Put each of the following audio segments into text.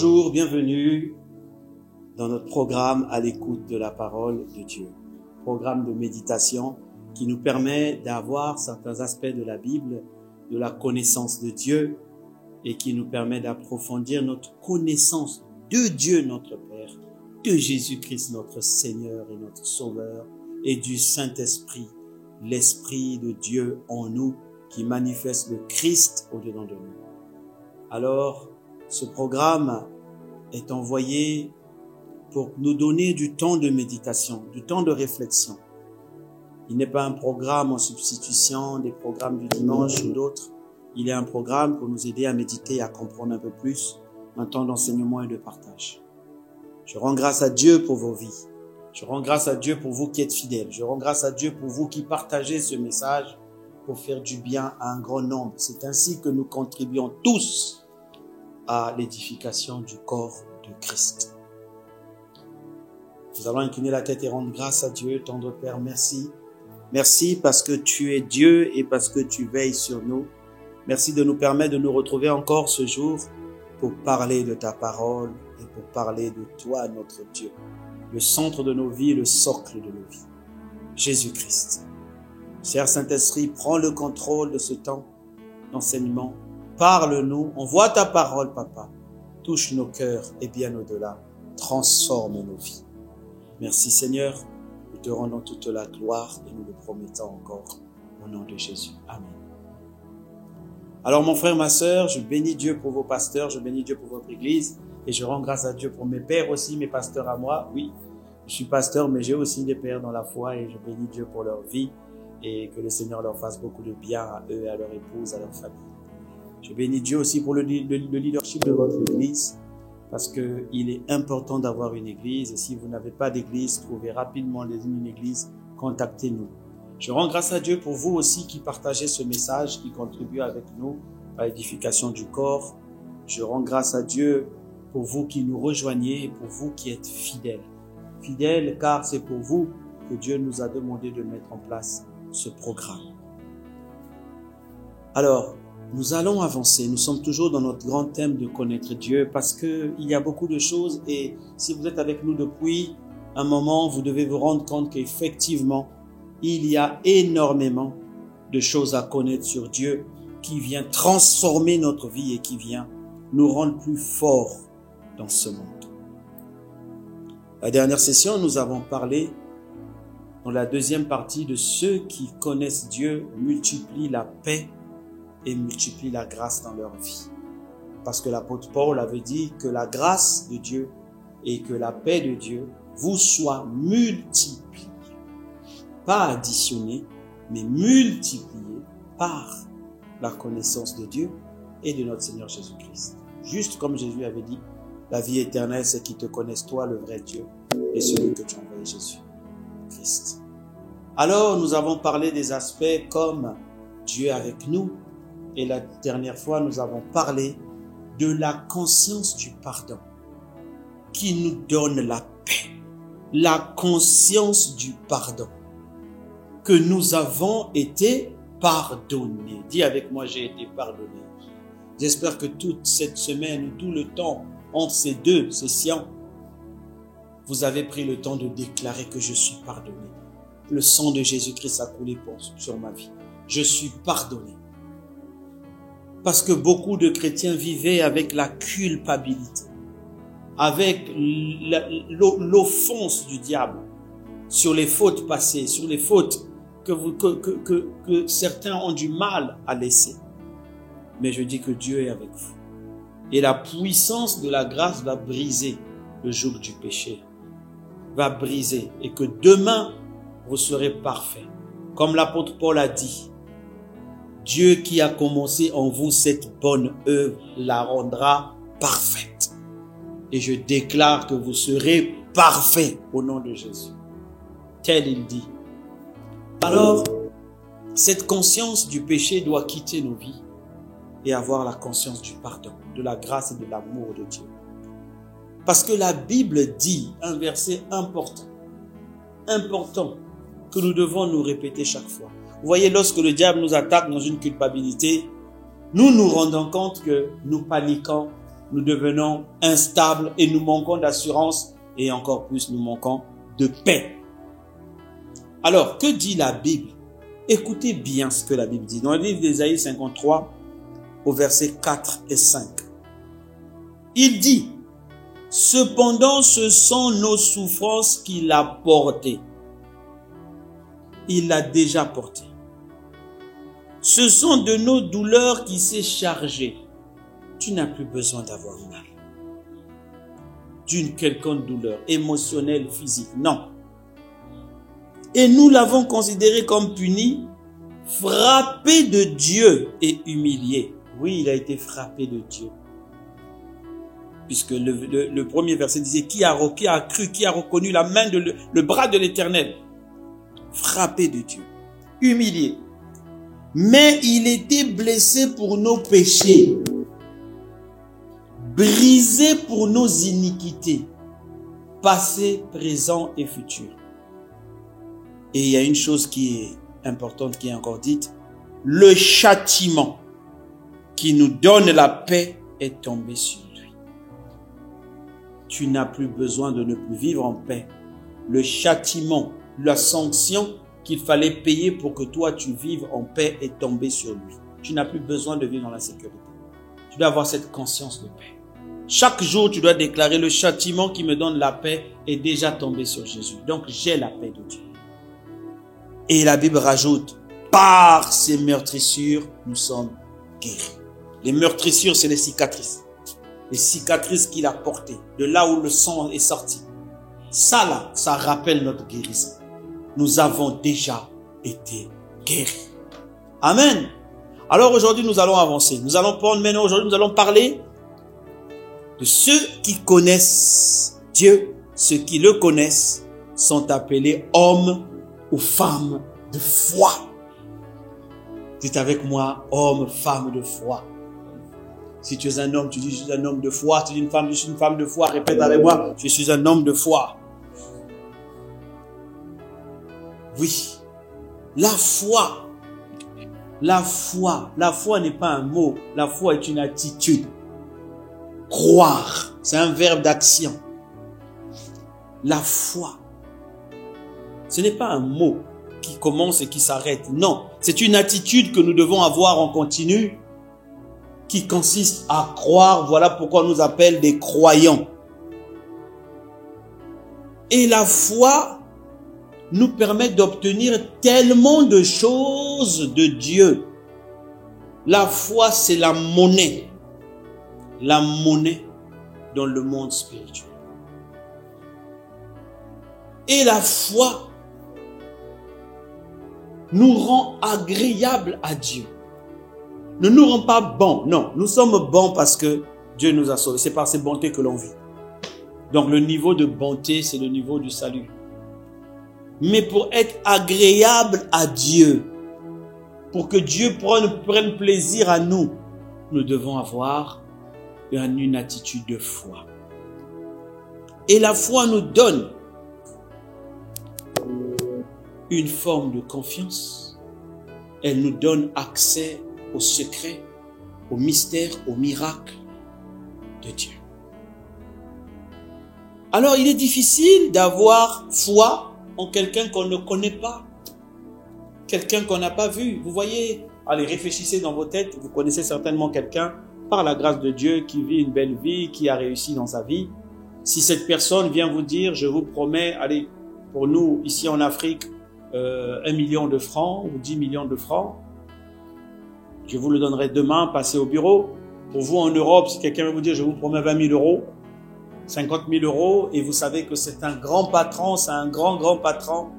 Bonjour, bienvenue dans notre programme à l'écoute de la parole de Dieu. Programme de méditation qui nous permet d'avoir certains aspects de la Bible, de la connaissance de Dieu et qui nous permet d'approfondir notre connaissance de Dieu notre Père, de Jésus-Christ notre Seigneur et notre Sauveur et du Saint-Esprit, l'Esprit de Dieu en nous qui manifeste le Christ au-dedans de nous. Alors, ce programme est envoyé pour nous donner du temps de méditation, du temps de réflexion. Il n'est pas un programme en substitution des programmes du dimanche ou d'autres. Il est un programme pour nous aider à méditer et à comprendre un peu plus, un temps d'enseignement et de partage. Je rends grâce à Dieu pour vos vies. Je rends grâce à Dieu pour vous qui êtes fidèles. Je rends grâce à Dieu pour vous qui partagez ce message pour faire du bien à un grand nombre. C'est ainsi que nous contribuons tous à l'édification du corps de Christ. Nous allons incliner la tête et rendre grâce à Dieu. Tendre Père, merci. Merci parce que tu es Dieu et parce que tu veilles sur nous. Merci de nous permettre de nous retrouver encore ce jour pour parler de ta parole et pour parler de toi, notre Dieu. Le centre de nos vies, le socle de nos vies. Jésus-Christ. Cher Saint-Esprit, prends le contrôle de ce temps d'enseignement. Parle-nous, envoie ta parole, Papa. Touche nos cœurs et bien au-delà. Transforme nos vies. Merci Seigneur. Nous te rendons toute la gloire et nous le promettons encore. Au nom de Jésus. Amen. Alors mon frère, ma sœur, je bénis Dieu pour vos pasteurs, je bénis Dieu pour votre église et je rends grâce à Dieu pour mes pères aussi, mes pasteurs à moi. Oui, je suis pasteur, mais j'ai aussi des pères dans la foi et je bénis Dieu pour leur vie et que le Seigneur leur fasse beaucoup de bien à eux, à leur épouse, à leur famille. Je bénis Dieu aussi pour le leadership de votre église parce que il est important d'avoir une église et si vous n'avez pas d'église, trouvez rapidement une église, contactez-nous. Je rends grâce à Dieu pour vous aussi qui partagez ce message, qui contribuez avec nous à l'édification du corps. Je rends grâce à Dieu pour vous qui nous rejoignez et pour vous qui êtes fidèles. Fidèles car c'est pour vous que Dieu nous a demandé de mettre en place ce programme. Alors, nous allons avancer. Nous sommes toujours dans notre grand thème de connaître Dieu parce que il y a beaucoup de choses et si vous êtes avec nous depuis un moment, vous devez vous rendre compte qu'effectivement, il y a énormément de choses à connaître sur Dieu qui vient transformer notre vie et qui vient nous rendre plus forts dans ce monde. La dernière session, nous avons parlé dans la deuxième partie de ceux qui connaissent Dieu multiplient la paix et multiplient la grâce dans leur vie. Parce que l'apôtre Paul avait dit que la grâce de Dieu et que la paix de Dieu vous soient multipliées. Pas additionnées, mais multipliées par la connaissance de Dieu et de notre Seigneur Jésus-Christ. Juste comme Jésus avait dit, la vie éternelle, c'est qu'ils te connaissent toi, le vrai Dieu, et celui que tu as envoyé, Jésus-Christ. Alors, nous avons parlé des aspects comme Dieu avec nous, et la dernière fois, nous avons parlé de la conscience du pardon qui nous donne la paix. La conscience du pardon. Que nous avons été pardonnés. Dis avec moi, j'ai été pardonné. J'espère que toute cette semaine, tout le temps, entre ces deux sessions, vous avez pris le temps de déclarer que je suis pardonné. Le sang de Jésus-Christ a coulé sur ma vie. Je suis pardonné. Parce que beaucoup de chrétiens vivaient avec la culpabilité, avec l'offense du diable, sur les fautes passées, sur les fautes que certains ont du mal à laisser. Mais je dis que Dieu est avec vous. Et la puissance de la grâce va briser le joug du péché. Va briser. Et que demain, vous serez parfaits. Comme l'apôtre Paul a dit, Dieu qui a commencé en vous cette bonne œuvre la rendra parfaite. Et je déclare que vous serez parfaits au nom de Jésus. Tel il dit. Alors, cette conscience du péché doit quitter nos vies et avoir la conscience du pardon, de la grâce et de l'amour de Dieu. Parce que la Bible dit un verset important que nous devons nous répéter chaque fois. Vous voyez, lorsque le diable nous attaque dans une culpabilité, nous nous rendons compte que nous paniquons nous devenons instables et nous manquons d'assurance et encore plus nous manquons de paix. Alors, que dit la Bible? Écoutez bien ce que la Bible dit. Dans le livre d'Ésaïe 53, au verset 4 et 5. Il dit, « Cependant, ce sont nos souffrances qu'il a portées. » Il l'a déjà porté. « Ce sont de nos douleurs qu'il s'est chargé. » Tu n'as plus besoin d'avoir mal. D'une quelconque douleur émotionnelle, physique. Non. Et nous l'avons considéré comme puni, frappé de Dieu et humilié. Oui, il a été frappé de Dieu. Puisque le premier verset disait, qui a cru, qui a reconnu la main, le bras de l'Éternel. Frappé de Dieu. Humilié. Mais il était blessé pour nos péchés. Brisé pour nos iniquités. Passé, présent et futur. Et il y a une chose qui est importante qui est encore dite. Le châtiment qui nous donne la paix est tombé sur lui. Tu n'as plus besoin de ne plus vivre en paix. Le châtiment, la sanction qu'il fallait payer pour que toi tu vives en paix est tombé sur lui. Tu n'as plus besoin de vivre dans la sécurité. Tu dois avoir cette conscience de paix. Chaque jour, tu dois déclarer le châtiment qui me donne la paix est déjà tombé sur Jésus. Donc, j'ai la paix de Dieu. Et la Bible rajoute, par ces meurtrissures, nous sommes guéris. Les meurtrissures, c'est les cicatrices. Les cicatrices qu'il a portées, de là où le sang est sorti. Ça là, ça rappelle notre guérison. Nous avons déjà été guéris. Amen. Alors aujourd'hui, nous allons avancer. Nous allons prendre maintenant, aujourd'hui, nous allons parler de ceux qui connaissent Dieu. Ceux qui le connaissent sont appelés hommes ou femmes de foi. Dites avec moi, homme, femme de foi. Si tu es un homme, tu dis je suis un homme de foi. Tu dis une femme, je suis une femme de foi. Répète avec moi, je suis un homme de foi. Oui, la foi n'est pas un mot. La foi est une attitude. Croire, c'est un verbe d'action. La foi, ce n'est pas un mot qui commence et qui s'arrête. Non, c'est une attitude que nous devons avoir en continu qui consiste à croire. Voilà pourquoi on nous appelle des croyants. Et la foi nous permet d'obtenir tellement de choses de Dieu. La foi, c'est la monnaie. La monnaie dans le monde spirituel. Et la foi nous rend agréables à Dieu. Ne nous rend pas bons. Non, nous sommes bons parce que Dieu nous a sauvés. C'est par ses bontés que l'on vit. Donc le niveau de bonté, c'est le niveau du salut. Mais pour être agréable à Dieu, pour que Dieu prenne plaisir à nous, nous devons avoir une attitude de foi. Et la foi nous donne une forme de confiance. Elle nous donne accès aux secrets, aux mystères, aux miracles de Dieu. Alors, il est difficile d'avoir foi en quelqu'un qu'on ne connaît pas, quelqu'un qu'on n'a pas vu. Vous voyez, allez, réfléchissez dans vos têtes, vous connaissez certainement quelqu'un, par la grâce de Dieu, qui vit une belle vie, qui a réussi dans sa vie. Si cette personne vient vous dire, je vous promets, allez, pour nous, ici en Afrique, 1 million de francs ou 10 millions de francs, je vous le donnerai demain, passez au bureau. Pour vous en Europe, si quelqu'un veut vous dire, je vous promets 20 000 euros, 50 000 euros, et vous savez que c'est un grand patron, c'est un grand patron,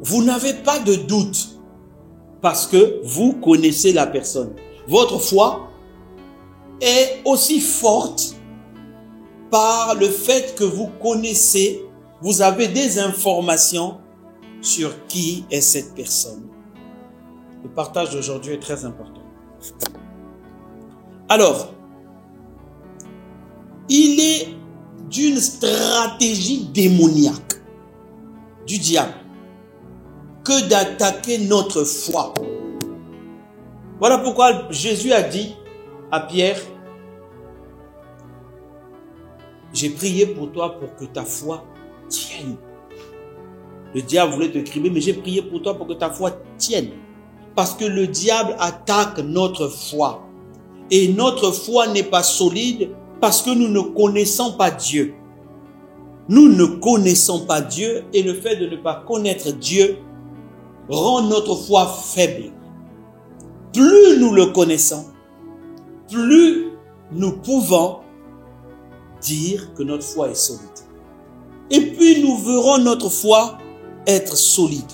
vous n'avez pas de doute parce que vous connaissez la personne. Votre foi est aussi forte par le fait que vous connaissez, vous avez des informations sur qui est cette personne. Le partage d'aujourd'hui est très important. Alors, il est d'une stratégie démoniaque du diable que d'attaquer notre foi. Voilà pourquoi Jésus a dit à Pierre, j'ai prié pour toi pour que ta foi tienne. Le diable voulait te crier, mais j'ai prié pour toi pour que ta foi tienne. Parce que le diable attaque notre foi. Et notre foi n'est pas solide parce que nous ne connaissons pas Dieu. Nous ne connaissons pas Dieu et le fait de ne pas connaître Dieu rend notre foi faible. Plus nous le connaissons, plus nous pouvons dire que notre foi est solide. Et puis nous verrons notre foi être solide.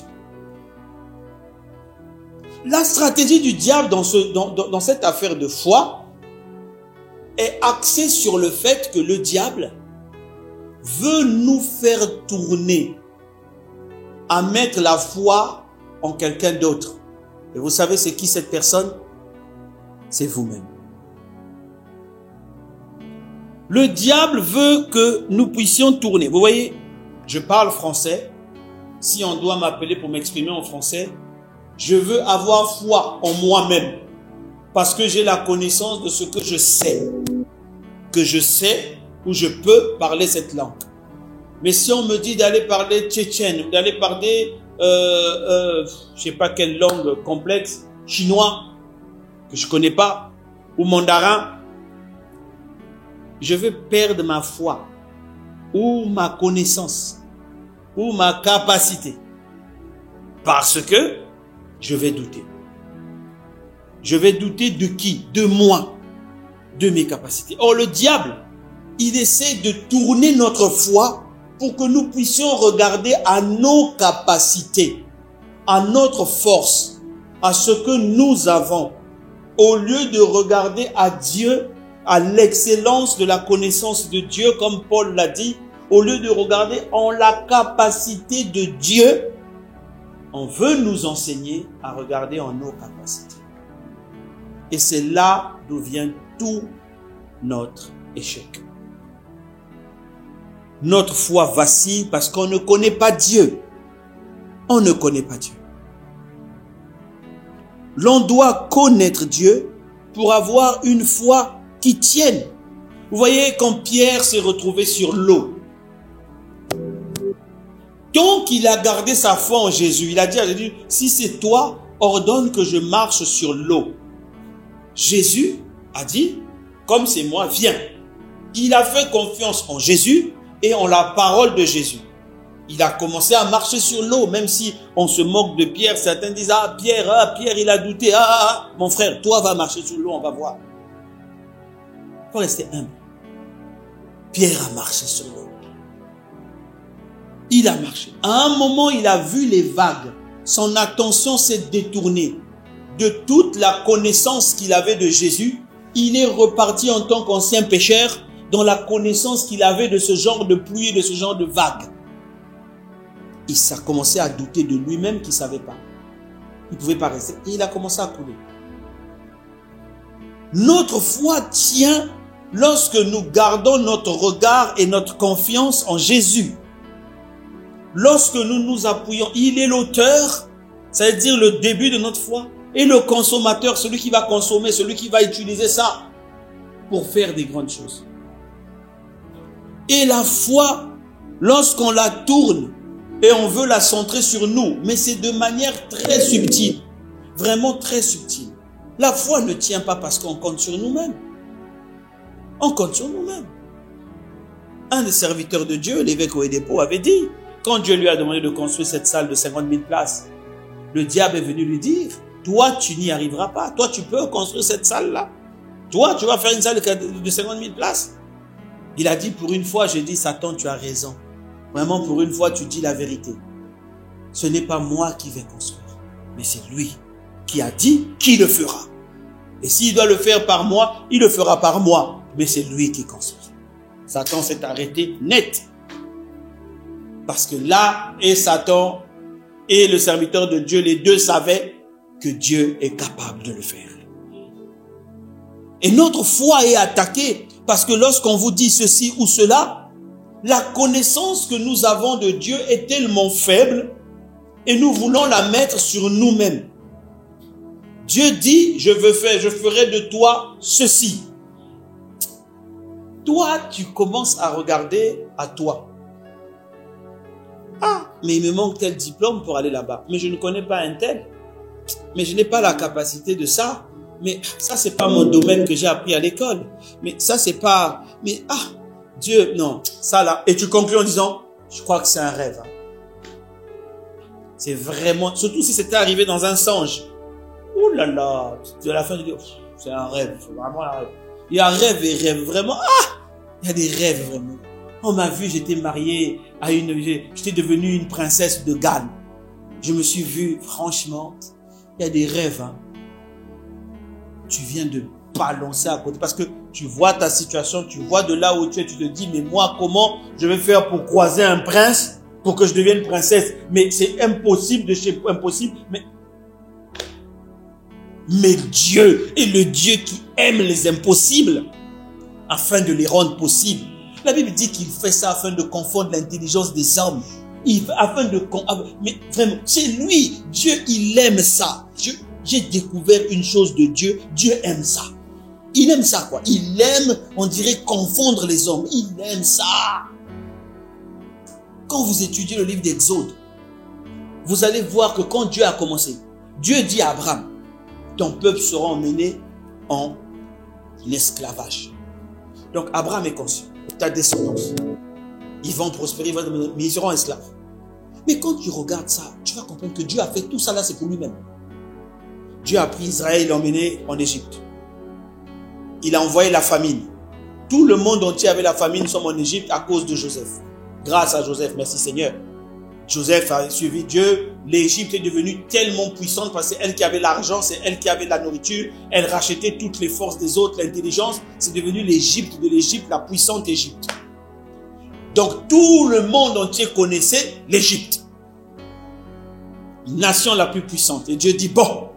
La stratégie du diable dans cette affaire de foi est axée sur le fait que le diable veut nous faire tourner à mettre la foi en quelqu'un d'autre. Et vous savez c'est qui cette personne? C'est vous-même. Le diable veut que nous puissions tourner. Vous voyez, je parle français. Si on doit m'appeler pour m'exprimer en français, je veux avoir foi en moi-même. Parce que j'ai la connaissance de ce que je sais. Que je sais où je peux parler cette langue. Mais si on me dit d'aller parler tchétchène, d'aller parler, je sais pas quelle langue complexe, chinois, que je connais pas, ou mandarin, je vais perdre ma foi, ou ma connaissance, ou ma capacité. Parce que je vais douter. Je vais douter de qui? De moi, de mes capacités. Or, le diable, il essaie de tourner notre foi pour que nous puissions regarder à nos capacités, à notre force, à ce que nous avons, au lieu de regarder à Dieu, à l'excellence de la connaissance de Dieu, comme Paul l'a dit, au lieu de regarder en la capacité de Dieu, on veut nous enseigner à regarder en nos capacités. Et c'est là d'où vient tout notre échec. Notre foi vacille parce qu'on ne connaît pas Dieu. On ne connaît pas Dieu. L'on doit connaître Dieu pour avoir une foi qui tienne. Vous voyez, quand Pierre s'est retrouvé sur l'eau, donc il a gardé sa foi en Jésus. Il a dit à Jésus, si c'est toi, ordonne que je marche sur l'eau. Jésus a dit, comme c'est moi, viens. Il a fait confiance en Jésus et en la parole de Jésus. Il a commencé à marcher sur l'eau, même si on se moque de Pierre. Certains disent, Pierre, il a douté. Mon frère, toi va marcher sur l'eau, on va voir. Il faut rester humble. Pierre a marché sur l'eau. Il a marché. À un moment, il a vu les vagues. Son attention s'est détournée de toute la connaissance qu'il avait de Jésus. Il est reparti en tant qu'ancien pécheur dans la connaissance qu'il avait de ce genre de pluie, de ce genre de vagues. Il a commencé à douter de lui-même qu'il ne savait pas. Il ne pouvait pas rester. Et il a commencé à couler. Notre foi tient lorsque nous gardons notre regard et notre confiance en Jésus. Lorsque nous nous appuyons, il est l'auteur, c'est-à-dire le début de notre foi, et le consommateur, celui qui va consommer, celui qui va utiliser ça pour faire des grandes choses. Et la foi, lorsqu'on la tourne et on veut la centrer sur nous, mais c'est de manière très subtile, vraiment très subtile. La foi ne tient pas parce qu'on compte sur nous-mêmes. On compte sur nous-mêmes. Un des serviteurs de Dieu, l'évêque Oedipo, avait dit, quand Dieu lui a demandé de construire cette salle de 50 000 places, le diable est venu lui dire, toi, tu n'y arriveras pas. Toi, tu peux construire cette salle-là. Toi, tu vas faire une salle de 50 000 places. Il a dit, pour une fois, j'ai dit, Satan, tu as raison. Vraiment, pour une fois, tu dis la vérité. Ce n'est pas moi qui vais construire, mais c'est lui qui a dit qu'il le fera. Et s'il doit le faire par moi, il le fera par moi. Mais c'est lui qui construit. Satan s'est arrêté net. Parce que là, et Satan et le serviteur de Dieu, les deux savaient que Dieu est capable de le faire. Et notre foi est attaquée parce que lorsqu'on vous dit ceci ou cela, la connaissance que nous avons de Dieu est tellement faible et nous voulons la mettre sur nous-mêmes. Dieu dit, je ferai de toi ceci. toi, tu commences à regarder à toi. Ah, mais il me manque tel diplôme pour aller là-bas. Mais je ne connais pas un tel. Mais je n'ai pas la capacité de ça. Mais ça, c'est pas mon domaine que j'ai appris à l'école. Mais ça, c'est pas... Mais Dieu, non, ça là. Et tu conclus en disant, je crois que c'est un rêve. Hein. C'est vraiment... Surtout si c'était arrivé dans un songe. Ouh là là. De la fin, tu dis, c'est un rêve. C'est vraiment un rêve. Il y a rêve et rêve. Vraiment, il y a des rêves vraiment. On m'a vu, j'étais marié à j'étais devenu une princesse de Galles. Je me suis vu, franchement, il y a des rêves. Hein. Tu viens de balancer à côté parce que tu vois ta situation, tu vois de là où tu es, tu te dis, mais moi, comment je vais faire pour croiser un prince pour que je devienne princesse? Mais c'est impossible de chez impossible. Mais Dieu est le Dieu qui aime les impossibles afin de les rendre possibles. La Bible dit qu'il fait ça afin de confondre l'intelligence des hommes. Mais vraiment, c'est lui. Dieu, il aime ça. J'ai découvert une chose de Dieu. Dieu aime ça. Il aime ça, quoi. Il aime, on dirait, confondre les hommes. Il aime ça. Quand vous étudiez le livre d'Exode, vous allez voir que quand Dieu a commencé, Dieu dit à Abraham, ton peuple sera emmené en esclavage. Donc Abraham est conscient. Ta descendance. Ils vont prospérer, mais ils seront esclaves. Mais quand tu regardes ça, tu vas comprendre que Dieu a fait tout ça là, c'est pour lui-même. Dieu a pris Israël et l'a emmené en Égypte. Il a envoyé la famine. Tout le monde entier avait la famine, nous sommes en Égypte à cause de Joseph. Grâce à Joseph, merci Seigneur. Joseph a suivi Dieu. L'Égypte est devenue tellement puissante parce que c'est elle qui avait l'argent, c'est elle qui avait la nourriture. Elle rachetait toutes les forces des autres, l'intelligence. C'est devenu l'Égypte de l'Égypte, la puissante Égypte. Donc tout le monde entier connaissait l'Égypte. Nation la plus puissante. Et Dieu dit, bon,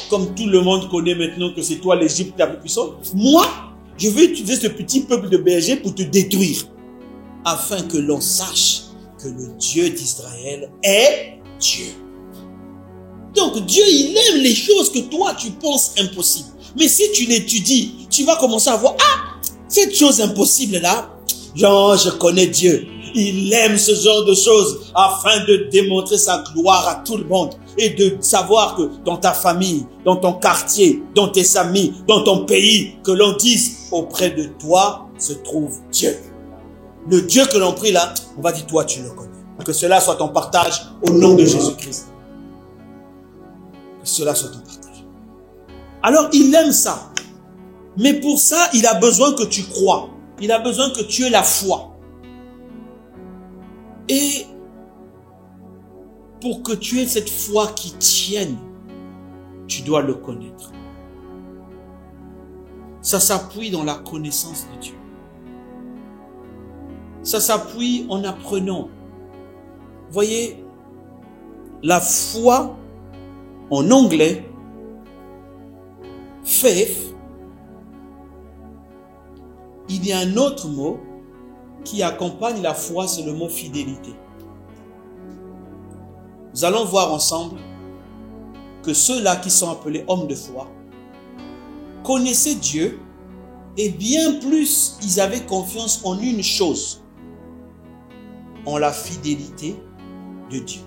comme tout le monde connaît maintenant que c'est toi l'Égypte la plus puissante, moi, je vais utiliser ce petit peuple de bergers pour te détruire. Afin que l'on sache que le Dieu d'Israël est Dieu. Donc Dieu, il aime les choses que toi, tu penses impossibles. Mais si tu l'étudies, tu vas commencer à voir, cette chose impossible là, genre, je connais Dieu. Il aime ce genre de choses afin de démontrer sa gloire à tout le monde. Et de savoir que dans ta famille, dans ton quartier, dans tes amis, dans ton pays, que l'on dise, auprès de toi se trouve Dieu. Le Dieu que l'on prie là, on va dire, toi tu le connais. Que cela soit ton partage au nom de Jésus-Christ. Que cela soit ton partage. Alors il aime ça. Mais pour ça, il a besoin que tu crois. Il a besoin que tu aies la foi. Et pour que tu aies cette foi qui tienne, tu dois le connaître. Ça s'appuie dans la connaissance de Dieu. Ça s'appuie en apprenant. Voyez, la foi, en anglais, faith, il y a un autre mot qui accompagne la foi, c'est le mot fidélité. Nous allons voir ensemble que ceux-là qui sont appelés hommes de foi connaissaient Dieu et bien plus, ils avaient confiance en une chose, en la fidélité de Dieu.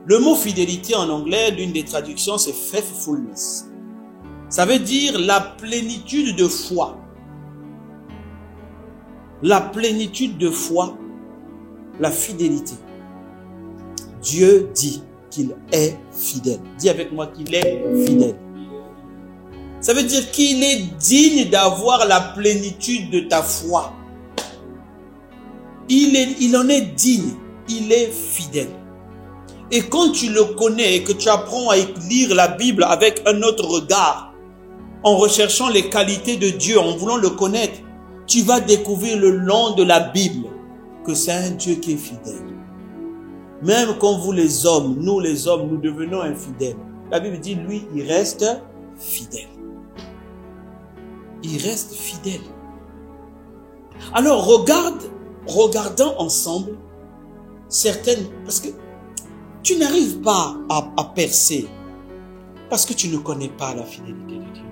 Le mot fidélité en anglais, l'une des traductions, c'est faithfulness. Ça veut dire la plénitude de foi. La plénitude de foi, la fidélité. Dieu dit qu'il est fidèle. Dis avec moi qu'il est fidèle. Ça veut dire qu'il est digne d'avoir la plénitude de ta foi. Il en est digne. Il est fidèle. Et quand tu le connais et que tu apprends à lire la Bible avec un autre regard, en recherchant les qualités de Dieu, en voulant le connaître, tu vas découvrir le long de la Bible que c'est un Dieu qui est fidèle. Même quand vous les hommes, nous devenons infidèles. La Bible dit, lui, il reste fidèle. Il reste fidèle. Alors regardons ensemble certaines, parce que tu n'arrives pas à percer parce que tu ne connais pas la fidélité de Dieu.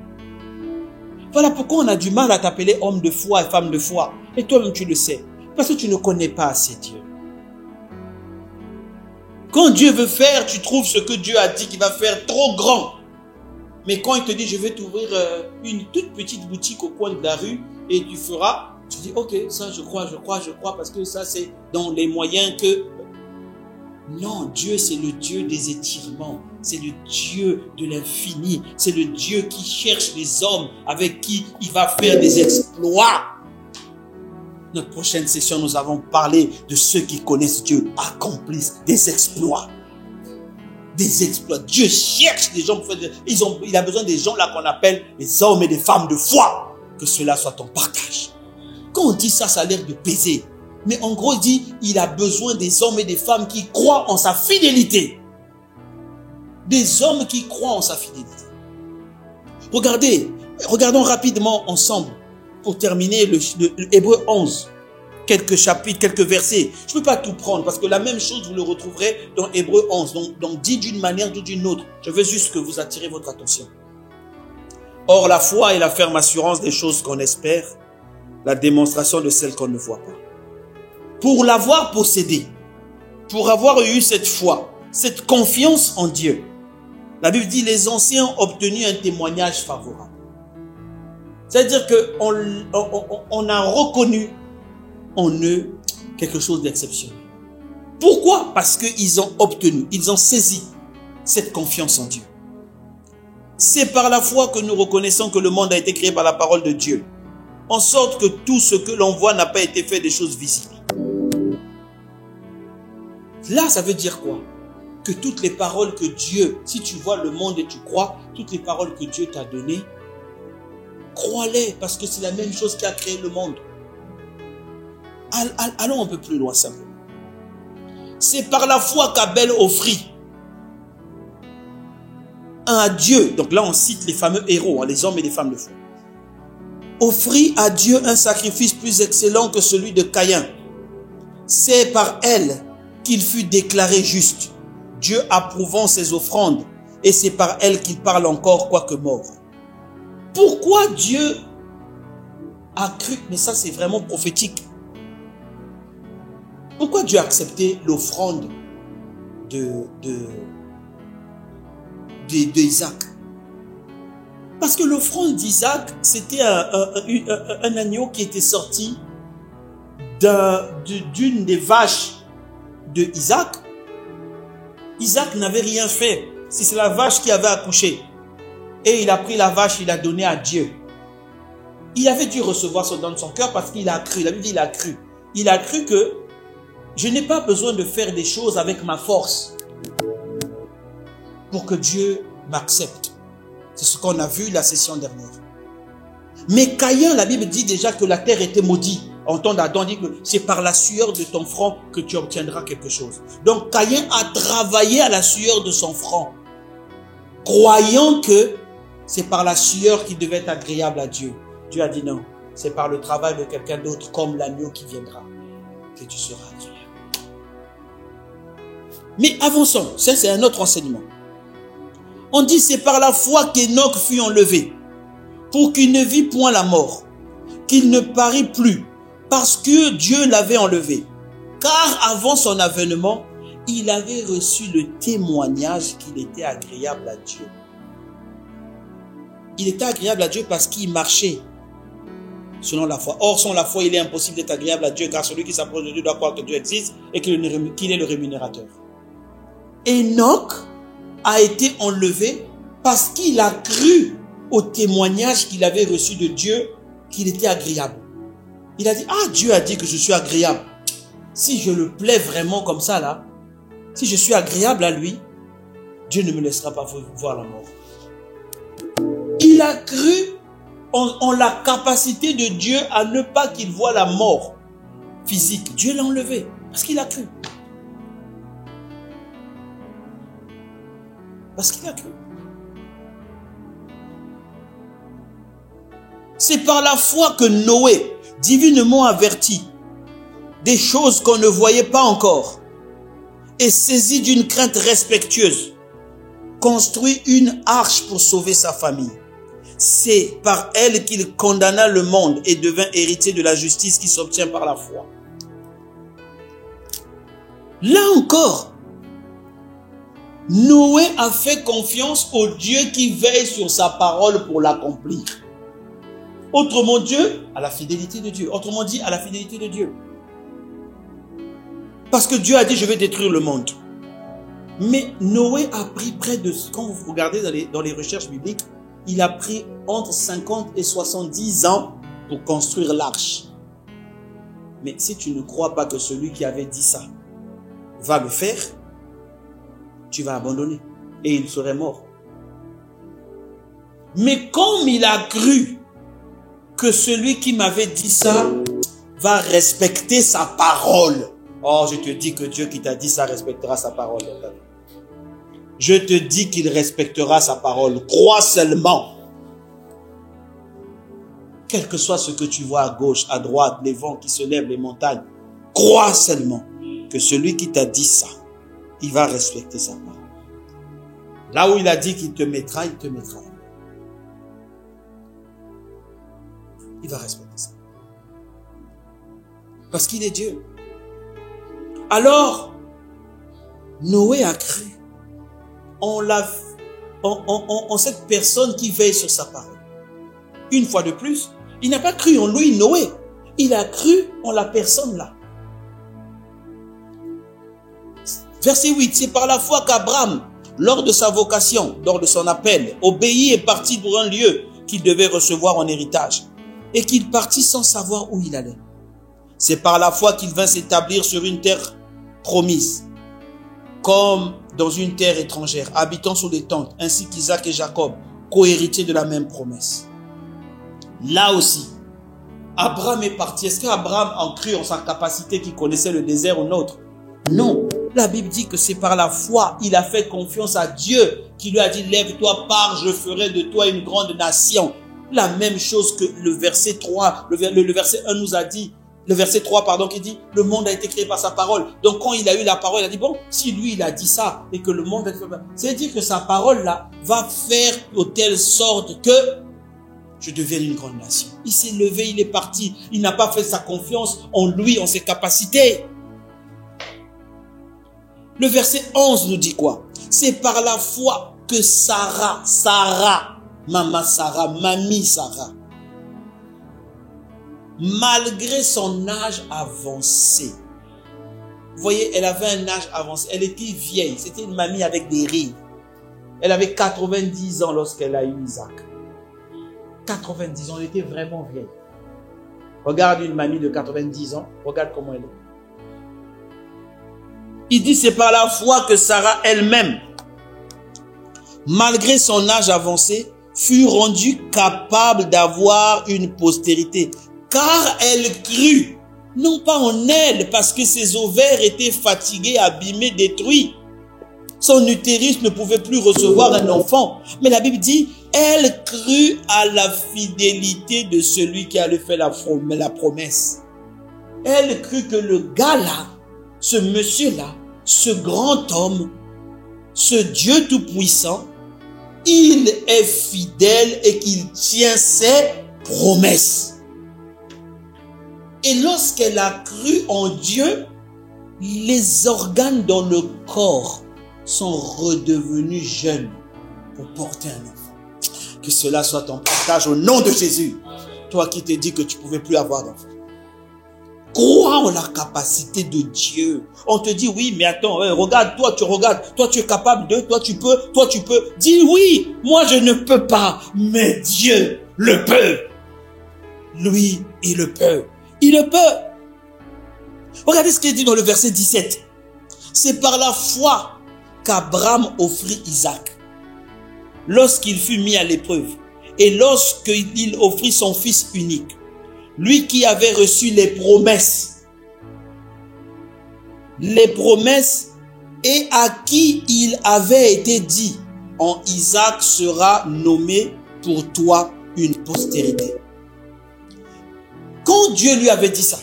Voilà pourquoi on a du mal à t'appeler homme de foi et femme de foi. Et toi-même tu le sais. Parce que tu ne connais pas assez Dieu. Quand Dieu veut faire, tu trouves ce que Dieu a dit qu'il va faire trop grand. Mais quand il te dit, je vais t'ouvrir une toute petite boutique au coin de la rue et tu feras, tu dis, ok, ça je crois, parce que ça c'est dans les moyens que... Non, Dieu c'est le Dieu des étirements, c'est le Dieu de l'infini, c'est le Dieu qui cherche les hommes avec qui il va faire des exploits. Notre prochaine session, nous avons parlé de ceux qui connaissent Dieu, accomplissent des exploits. Des exploits. Dieu cherche des gens pour faire il a besoin des gens là qu'on appelle les hommes et des femmes de foi. Que cela soit ton partage. Quand on dit ça, ça a l'air de peser. Mais en gros, il dit, il a besoin des hommes et des femmes qui croient en sa fidélité. Des hommes qui croient en sa fidélité. Regardons rapidement ensemble, pour terminer le Hébreux 11. Quelques chapitres, quelques versets. Je ne peux pas tout prendre, parce que la même chose, vous le retrouverez dans Hébreux 11. Donc dit d'une manière ou d'une autre. Je veux juste que vous attirez votre attention. Or, la foi est la ferme assurance des choses qu'on espère, la démonstration de celles qu'on ne voit pas. Pour l'avoir possédé, pour avoir eu cette foi, cette confiance en Dieu, la Bible dit, les anciens ont obtenu un témoignage favorable. C'est-à-dire qu'on a reconnu en eux quelque chose d'exceptionnel. Pourquoi? Parce qu'ils ont obtenu, ils ont saisi cette confiance en Dieu. C'est par la foi que nous reconnaissons que le monde a été créé par la parole de Dieu, en sorte que tout ce que l'on voit n'a pas été fait des choses visibles. Là, ça veut dire quoi? Que toutes les paroles que Dieu, si tu vois le monde et tu crois, toutes les paroles que Dieu t'a données, crois-les, parce que c'est la même chose qui a créé le monde. Allons un peu plus loin simplement. C'est par la foi qu'Abel offrit à Dieu. Donc là, on cite les fameux héros, les hommes et les femmes de foi. Offrit à Dieu un sacrifice plus excellent que celui de Caïn. C'est par elle qu'il fut déclaré juste, Dieu approuvant ses offrandes, et c'est par elle qu'il parle encore, quoique mort. Pourquoi Dieu a cru? Mais ça, c'est vraiment prophétique. Pourquoi Dieu a accepté l'offrande d'Isaac? Parce que l'offrande d'Isaac, c'était un agneau qui était sorti d'une des vaches de Isaac. Isaac n'avait rien fait. C'est la vache qui avait accouché. Et il a pris la vache, il l'a donnée à Dieu. Il avait dû recevoir ce don de son cœur parce qu'il a cru. La Bible dit il a cru. Il a cru que je n'ai pas besoin de faire des choses avec ma force pour que Dieu m'accepte. C'est ce qu'on a vu la session dernière. Mais Caïn, la Bible dit déjà que la terre était maudite. En temps d'Adam, dit que c'est par la sueur de ton front que tu obtiendras quelque chose. Donc Caïn a travaillé à la sueur de son front, croyant que c'est par la sueur qu'il devait être agréable à Dieu. Dieu a dit non, c'est par le travail de quelqu'un d'autre, comme l'agneau qui viendra, que tu seras agréable. Mais avançons, ça c'est un autre enseignement. On dit c'est par la foi qu'Enoch fut enlevé, pour qu'il ne vit point la mort, qu'il ne parut plus, parce que Dieu l'avait enlevé. Car avant son avènement, il avait reçu le témoignage qu'il était agréable à Dieu. Il était agréable à Dieu parce qu'il marchait selon la foi. Or, sans la foi, il est impossible d'être agréable à Dieu, car celui qui s'approche de Dieu doit croire que Dieu existe et qu'il est le rémunérateur. Enoch a été enlevé parce qu'il a cru au témoignage qu'il avait reçu de Dieu, qu'il était agréable. Il a dit, ah, Dieu a dit que je suis agréable. Si je le plais vraiment comme ça là, si je suis agréable à lui, Dieu ne me laissera pas voir la mort. Il a cru en la capacité de Dieu à ne pas qu'il voie la mort physique. Dieu l'a enlevé parce qu'il a cru. Parce qu'il a cru. C'est par la foi que Noé, divinement averti des choses qu'on ne voyait pas encore, et saisi d'une crainte respectueuse, construit une arche pour sauver sa famille. C'est par elle qu'il condamna le monde et devint héritier de la justice qui s'obtient par la foi. Là encore, Noé a fait confiance au Dieu qui veille sur sa parole pour l'accomplir. Autrement dit, à la fidélité de Dieu. Autrement dit, à la fidélité de Dieu. Parce que Dieu a dit, je vais détruire le monde. Mais Noé a pris près de, quand vous regardez dans les recherches bibliques, il a pris entre 50 et 70 ans pour construire l'arche. Mais si tu ne crois pas que celui qui avait dit ça va le faire, tu vas abandonner et il serait mort. Mais comme il a cru que celui qui m'avait dit ça va respecter sa parole, oh, je te dis que Dieu qui t'a dit ça respectera sa parole. Je te dis qu'il respectera sa parole. Crois seulement. Quel que soit ce que tu vois à gauche, à droite, les vents qui se lèvent, les montagnes, crois seulement que celui qui t'a dit ça, il va respecter sa parole. Là où il a dit qu'il te mettra, il te mettra. Il va respecter ça. Parce qu'il est Dieu. Alors, Noé a cru en cette personne qui veille sur sa parole. Une fois de plus, il n'a pas cru en lui, Noé. Il a cru en la personne là. Verset 8, c'est par la foi qu'Abraham, lors de sa vocation, lors de son appel, obéit et partit pour un lieu qu'il devait recevoir en héritage. Et qu'il partit sans savoir où il allait. C'est par la foi qu'il vint s'établir sur une terre promise, comme dans une terre étrangère, habitant sous des tentes, ainsi qu'Isaac et Jacob, co-héritiers de la même promesse. Là aussi, Abraham est parti. Est-ce qu'Abraham a cru en sa capacité qu'il connaissait le désert ou nôtre? Non. La Bible dit que c'est par la foi, il a fait confiance à Dieu, qui lui a dit, lève-toi, pars, je ferai de toi une grande nation. La même chose que le verset 3, le verset 1 nous a dit, le verset 3, pardon, qui dit, le monde a été créé par sa parole. Donc quand il a eu la parole, il a dit, bon, si lui il a dit ça, et que le monde a été créé par sa parole, c'est-à-dire que sa parole là, va faire de telle sorte que je devienne une grande nation. Il s'est levé, il est parti, il n'a pas fait sa confiance en lui, en ses capacités. Le verset 11 nous dit quoi? C'est par la foi que Sarah, mamie Sarah, malgré son âge avancé, vous voyez, elle avait un âge avancé, elle était vieille, c'était une mamie avec des rides. Elle avait 90 ans lorsqu'elle a eu Isaac. 90 ans, elle était vraiment vieille. Regarde une mamie de 90 ans, regarde comment elle est. Il dit, c'est par la foi que Sarah elle-même, malgré son âge avancé, fut rendue capable d'avoir une postérité. Car elle crut, non pas en elle, parce que ses ovaires étaient fatigués, abîmés, détruits. Son utérus ne pouvait plus recevoir un enfant. Mais la Bible dit, elle crut à la fidélité de celui qui allait faire la promesse. Elle crut que le gars-là, ce monsieur-là, ce grand homme, ce Dieu tout-puissant, il est fidèle et qu'il tient ses promesses. Et lorsqu'elle a cru en Dieu, les organes dans le corps sont redevenus jeunes pour porter un enfant. Que cela soit ton partage au nom de Jésus. Toi qui te dis que tu ne pouvais plus avoir d'enfant. Crois en la capacité de Dieu. On te dit oui, mais attends, regarde, toi tu es capable de, toi tu peux. Dis oui, moi je ne peux pas, mais Dieu le peut. Lui, il le peut. Il le peut. Regardez ce qu'il dit dans le verset 17. C'est par la foi qu'Abraham offrit Isaac lorsqu'il fut mis à l'épreuve et lorsqu'il offrit son fils unique. Lui qui avait reçu les promesses et à qui il avait été dit, en Isaac sera nommé pour toi une postérité. Quand Dieu lui avait dit ça,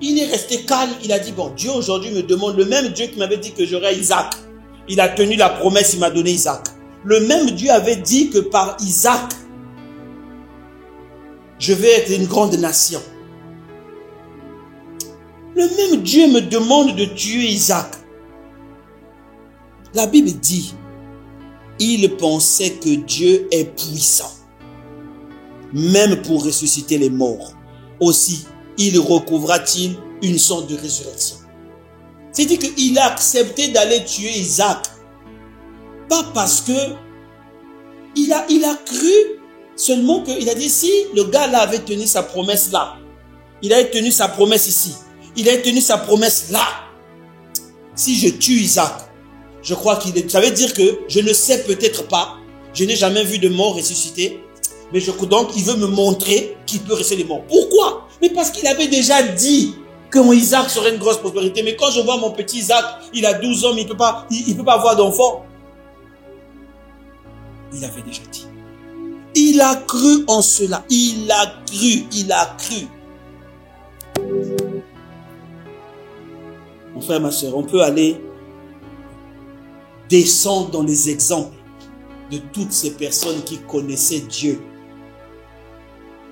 il est resté calme, il a dit, bon, Dieu aujourd'hui me demande, le même Dieu qui m'avait dit que j'aurais Isaac, il a tenu la promesse, il m'a donné Isaac. Le même Dieu avait dit que par Isaac, je vais être une grande nation. Le même Dieu me demande de tuer Isaac. La Bible dit, il pensait que Dieu est puissant, même pour ressusciter les morts. Aussi, il recouvra-t-il une sorte de résurrection. C'est-à-dire qu'il a accepté d'aller tuer Isaac. Pas parce que il a cru seulement qu'il a dit, si le gars là avait tenu sa promesse là, il a tenu sa promesse ici, il a tenu sa promesse là. Si je tue Isaac, je crois qu'il est... Ça veut dire que je ne sais peut-être pas, je n'ai jamais vu de mort ressuscité, mais donc il veut me montrer qu'il peut rester mort. Pourquoi? Mais parce qu'il avait déjà dit que mon Isaac serait une grosse prospérité. Mais quand je vois mon petit Isaac, il a 12 ans, il ne peut pas avoir d'enfant. Il avait déjà dit. Il a cru en cela. Il a cru. Mon frère, ma soeur, on peut aller descendre dans les exemples de toutes ces personnes qui connaissaient Dieu.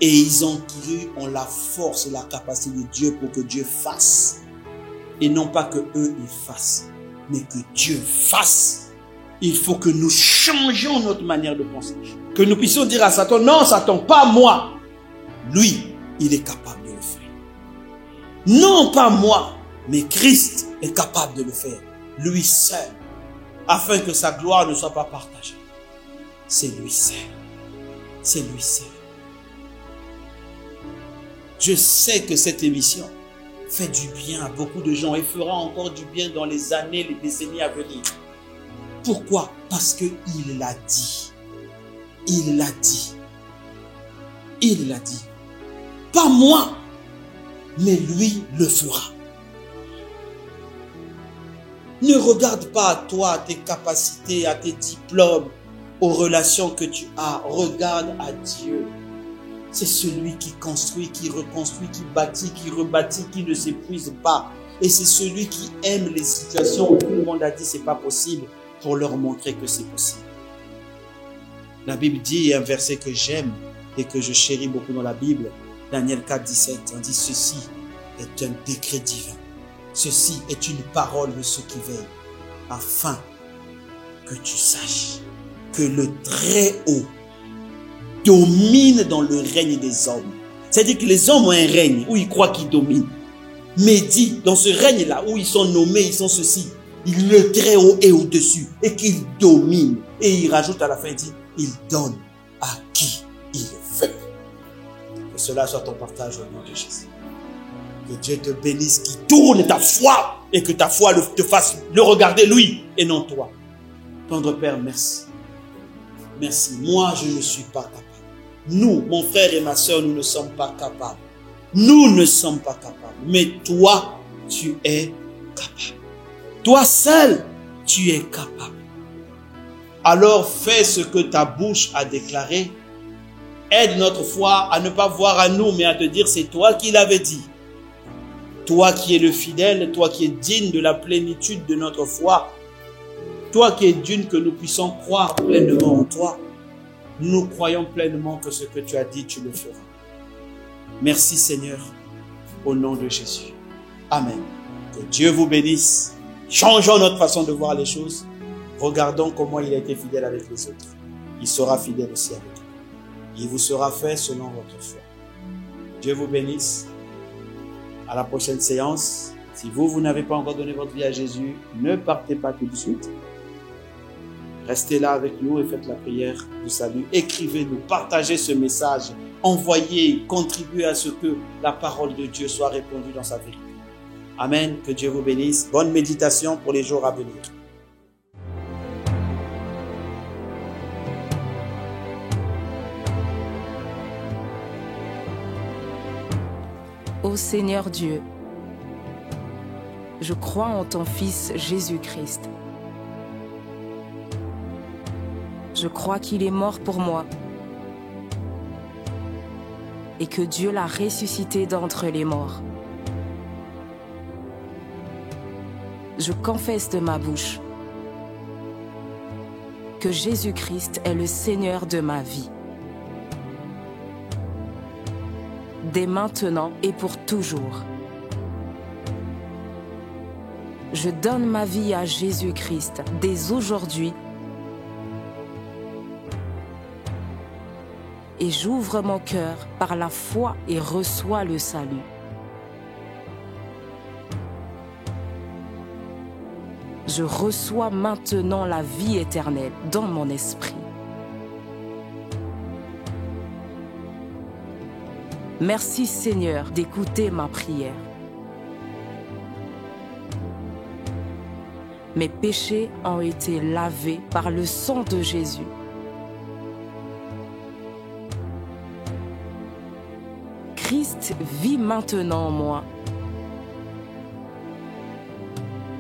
Et ils ont cru en la force et la capacité de Dieu pour que Dieu fasse. Et non pas que eux ils fassent, mais que Dieu fasse. Il faut que nous changions notre manière de penser. Que nous puissions dire à Satan, non Satan, pas moi. Lui, il est capable de le faire. Non pas moi, mais Christ est capable de le faire. Lui seul. Afin que sa gloire ne soit pas partagée. C'est lui seul. C'est lui seul. Je sais que cette émission fait du bien à beaucoup de gens et fera encore du bien dans les années, les décennies à venir. Pourquoi? Parce qu'il l'a dit. Il l'a dit. Il l'a dit. Pas moi, mais lui le fera. Ne regarde pas à toi, à tes capacités, à tes diplômes, aux relations que tu as. Regarde à Dieu. C'est celui qui construit, qui reconstruit, qui bâtit, qui rebâtit, qui ne s'épuise pas. Et c'est celui qui aime les situations où tout le monde a dit c'est pas possible pour leur montrer que c'est possible. La Bible dit, un verset que j'aime et que je chéris beaucoup dans la Bible, Daniel 4, 17, on dit ceci est un décret divin. Ceci est une parole de ceux qui veillent, afin que tu saches que le Très-Haut domine dans le règne des hommes. C'est-à-dire que les hommes ont un règne où ils croient qu'ils dominent. Mais dit, dans ce règne-là, où ils sont nommés, ils sont ceci, le Très-Haut est au-dessus et qu'il domine. Et il rajoute à la fin, il dit, il donne à qui il veut. Que cela soit ton partage au nom de Jésus. Que Dieu te bénisse, qui tourne ta foi et que ta foi te fasse le regarder lui et non toi. Tendre Père, merci. Merci. Moi, je ne suis pas capable. Nous, mon frère et ma soeur, nous ne sommes pas capables. Nous ne sommes pas capables. Mais toi, tu es capable. Toi seul, tu es capable. Alors fais ce que ta bouche a déclaré. Aide notre foi à ne pas voir à nous, mais à te dire c'est toi qui l'avais dit. Toi qui es le fidèle, toi qui es digne de la plénitude de notre foi. Toi qui es digne que nous puissions croire pleinement en toi. Nous croyons pleinement que ce que tu as dit, tu le feras. Merci Seigneur, au nom de Jésus. Amen. Que Dieu vous bénisse. Changeons notre façon de voir les choses. Regardons comment il a été fidèle avec les autres. Il sera fidèle aussi avec vous. Il vous sera fait selon votre foi. Dieu vous bénisse. À la prochaine séance. Si vous n'avez pas encore donné votre vie à Jésus, ne partez pas tout de suite. Restez là avec nous et faites la prière du salut. Écrivez-nous, partagez ce message. Envoyez, contribuez à ce que la parole de Dieu soit répandue dans sa vérité. Amen. Que Dieu vous bénisse. Bonne méditation pour les jours à venir. Ô Seigneur Dieu, je crois en ton Fils Jésus-Christ. Je crois qu'il est mort pour moi et que Dieu l'a ressuscité d'entre les morts. Je confesse de ma bouche que Jésus-Christ est le Seigneur de ma vie. dès maintenant et pour toujours. Je donne ma vie à Jésus-Christ dès aujourd'hui et j'ouvre mon cœur par la foi et reçois le salut. Je reçois maintenant la vie éternelle dans mon esprit. Merci Seigneur d'écouter ma prière. Mes péchés ont été lavés par le sang de Jésus. Christ vit maintenant en moi.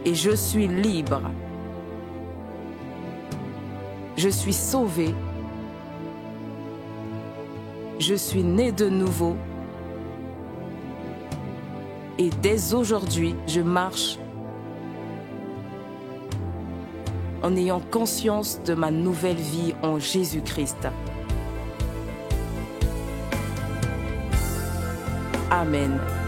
Et je suis libre. Je suis sauvé. Je suis né de nouveau. Et dès aujourd'hui, je marche en ayant conscience de ma nouvelle vie en Jésus-Christ. Amen.